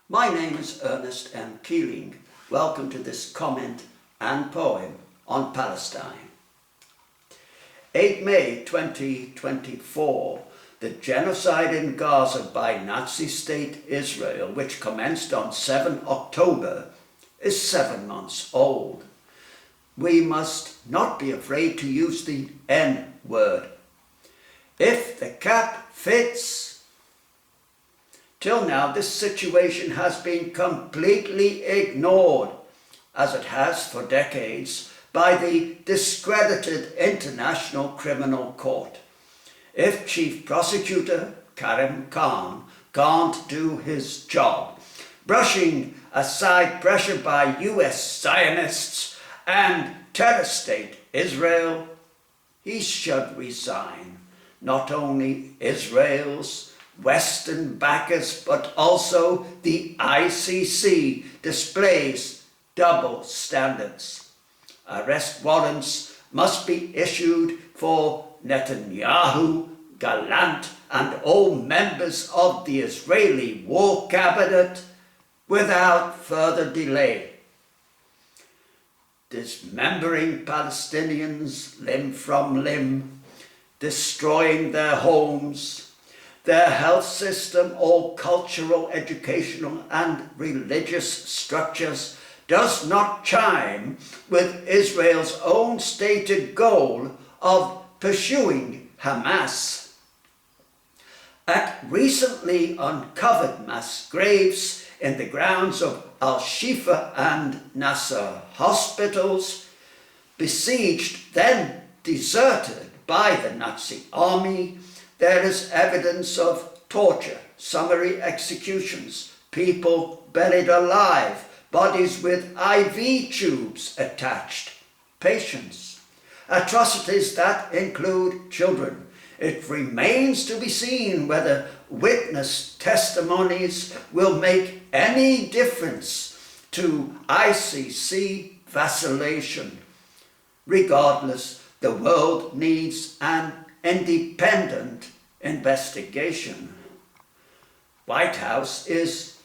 My name is Ernest M. Keeling. Welcome to this comment and poem on Palestine. 8 May 2024, the genocide in Gaza by Nazi state Israel, which commenced on 7 October, is 7 months old. We must not be afraid to use the N word. If the cap fits. Till now, this situation has been completely ignored, as it has for decades, by the discredited International Criminal Court. If Chief Prosecutor Karim Khan can't do his job, brushing aside pressure by US Zionists and terror state Israel, he should resign. Not only Israel's Western backers, but also the ICC displays double standards. Arrest warrants must be issued for NETANYAHU, GALLANT, and all members of the Israeli war cabinet without further delay. Dismembering Palestinians limb from limb, destroying their homes, their health system, all cultural, educational and religious structures does not chime with Israel's own stated goal of pursuing Hamas. At recently uncovered mass graves in the grounds of Shifa and Nasser hospitals, besieged, then deserted by the Nazi army, there is evidence of torture, summary executions, people buried alive, bodies with IV tubes attached, patients, atrocities that include children. It remains to be seen whether witness testimonies will make any difference to ICC vacillation. Regardless, the world needs an independent investigation. Whitehouse is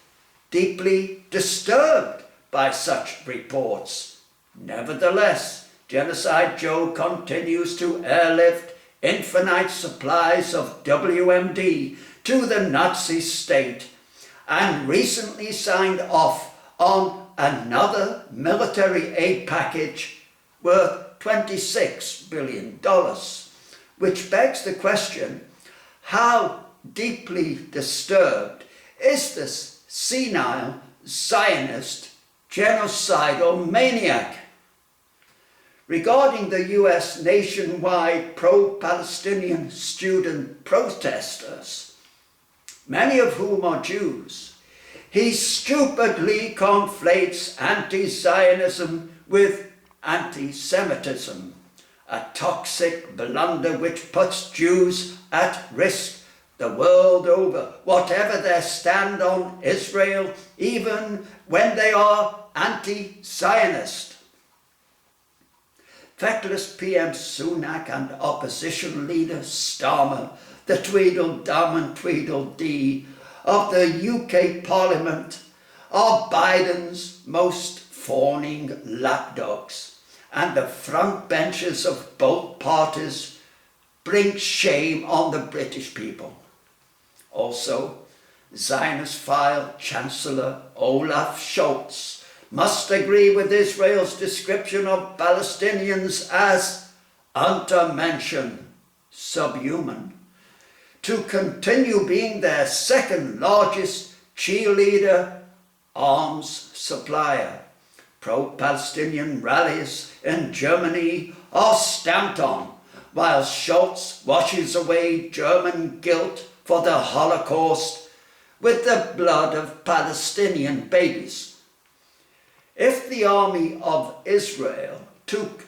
deeply disturbed by such reports. Nevertheless, Genocide Joe continues to airlift infinite supplies of WMD to the Nazi state and recently signed off on another military aid package worth $26 billion. Which begs the question, how deeply disturbed is this senile Zionist genocidal maniac? Regarding the US nationwide pro-Palestinian student protesters, many of whom are Jews, he stupidly conflates anti-Zionism with anti-Semitism. A toxic blunder which puts Jews at risk the world over, whatever their stand on Israel, even when they are anti-Zionist. Feckless PM Sunak and opposition leader Starmer, the Tweedledum and Tweedledee of the UK Parliament, are Biden's most fawning lapdogs. And the front benches of both parties bring shame on the British people. Also, Zionist-phile Chancellor Olaf Scholz must agree with Israel's description of Palestinians as untermenschen, subhuman, to continue being their second largest cheerleader, arms supplier. Pro-Palestinian rallies in Germany are stamped on, while Scholz washes away German guilt for the Holocaust with the blood of Palestinian babies. If the army of Israel took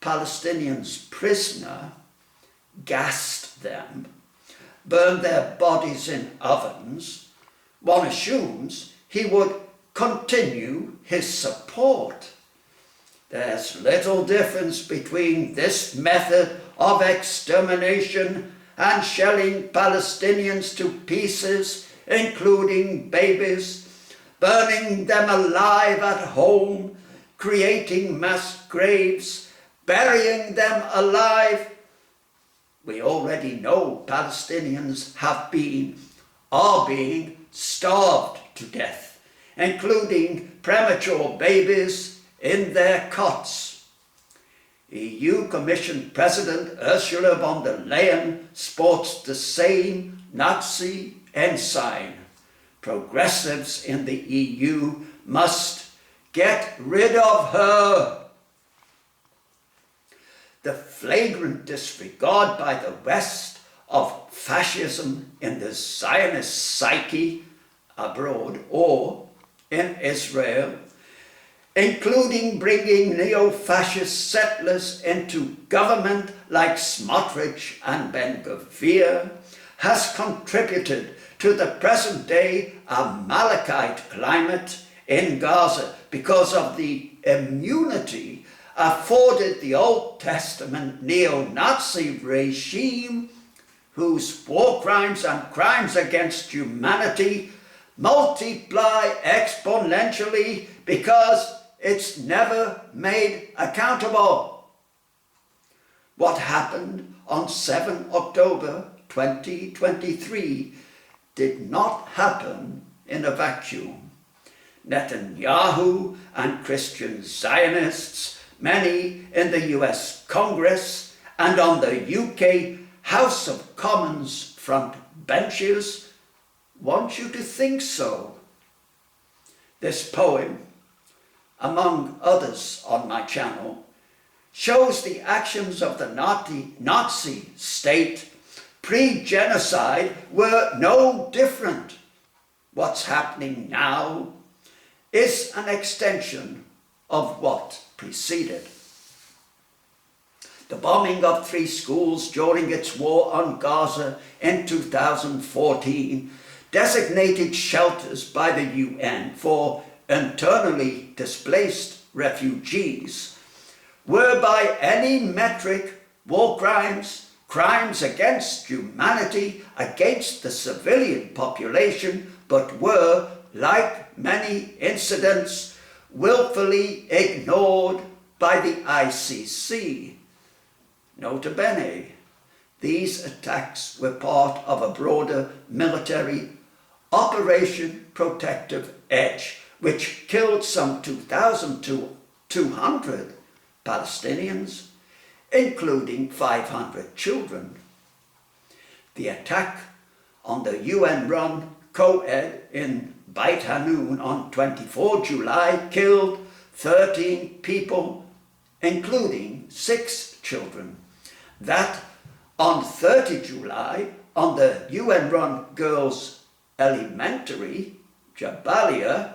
Palestinians prisoner, gassed them, burned their bodies in ovens, one assumes he would continue his support. There's little difference between this method of extermination and shelling Palestinians to pieces, including babies, burning them alive at home, creating mass graves, burying them alive. We already know Palestinians are being starved to death, including premature babies in their cots. EU Commission President Ursula von der Leyen sports the same Nazi ensign. Progressives in the EU must get rid of her. The flagrant disregard by the West of fascism in the Zionist psyche abroad or in Israel, including bringing neo-fascist settlers into government like Smotrich and Ben-Gvir, has contributed to the present-day Amalekite climate in Gaza because of the immunity afforded the Old Testament neo-Nazi regime, whose war crimes and crimes against humanity multiply exponentially because it's never made accountable. What happened on 7 October 2023 did not happen in a vacuum. Netanyahu and Christian Zionists, many in the US Congress and on the UK House of Commons front benches, want you to think so. This poem, among others on my channel, shows the actions of the Nazi state pre-genocide were no different. What's happening now is an extension of what preceded. The bombing of 3 schools during its war on Gaza in 2014, designated shelters by the UN for internally displaced refugees, were by any metric war crimes, crimes against humanity, against the civilian population, but were, like many incidents, willfully ignored by the ICC. Nota bene, these attacks were part of a broader military Operation Protective Edge, which killed some 2,200 Palestinians, including 500 children. The attack on the UN-run co-ed in Beit Hanun on 24 July killed 13 people, including 6 children. That on 30 July, on the UN-run girls' elementary, Jabalia,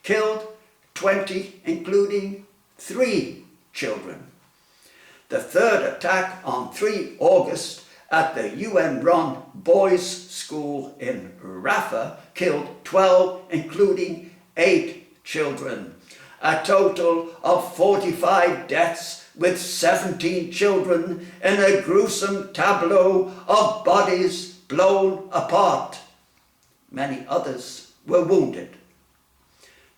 killed 20, including 3 children. The third attack on 3 August at the UN-run boys' school in Rafah killed 12, including 8 children. A total of 45 deaths, with 17 children in a gruesome tableau of bodies blown apart. Many others were wounded.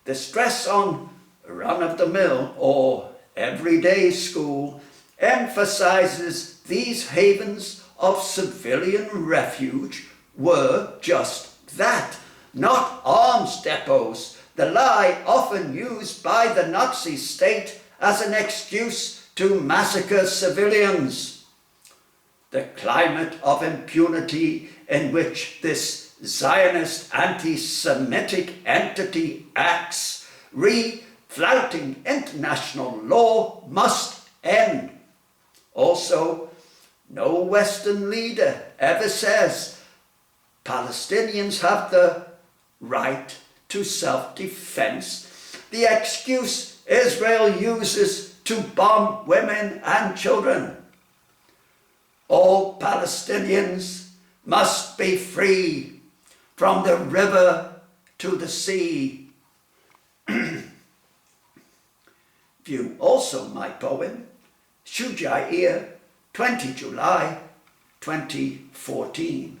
The stress on run-of-the-mill or everyday school emphasizes these havens of civilian refuge were just that, not arms depots, the lie often used by the Nazi state as an excuse to massacre civilians. The climate of impunity in which this Zionist anti-Semitic entity acts, flouting international law, must end. Also, no Western leader ever says Palestinians have the right to self-defense, the excuse Israel uses to bomb women and children. All Palestinians must be free, from the river to the sea. View also my poem, Shujair, 20 July 2014.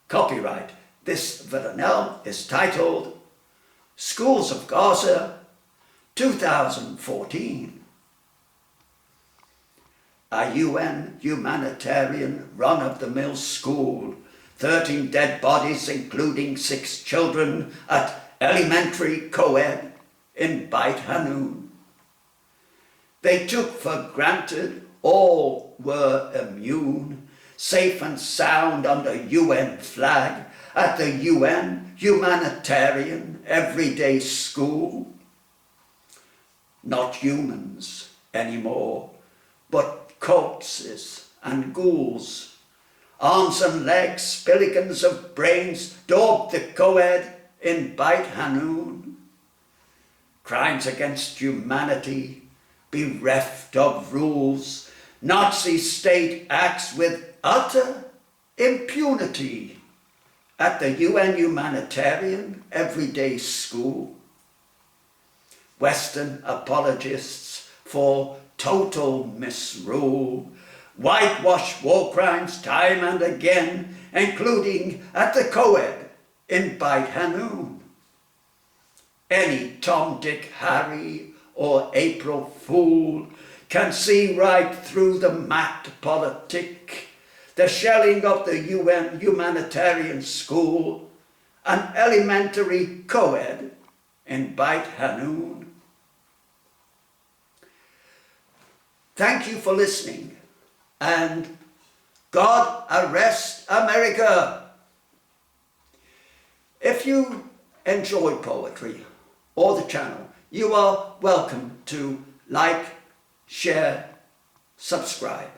Copyright This villanelle is titled Schools of Gaza 2014. A UN humanitarian run-of-the-mill school, 13 dead bodies including 6 children at elementary co-ed in Beit Hanun. They took for granted all were immune, safe and sound under UN flag at the UN humanitarian everyday school. Not humans anymore, but corpses and ghouls. Arms and legs, spillikins of brains daubed the co-ed in Beit Hanun. Crimes against humanity, bereft of rules, Nazi state acts with utter impunity at the UN humanitarian everyday school. Western apologists for total misrule whitewash war crimes time and again, including at the co-ed in Beit Hanun. Any Tom, Dick, Harry or April Fool can see right through the mat politic, the shelling of the UN humanitarian school, an elementary co-ed in Beit Hanun. Thank you for listening, and God arrest America. If you enjoy poetry or the channel, you are welcome to like, share, subscribe.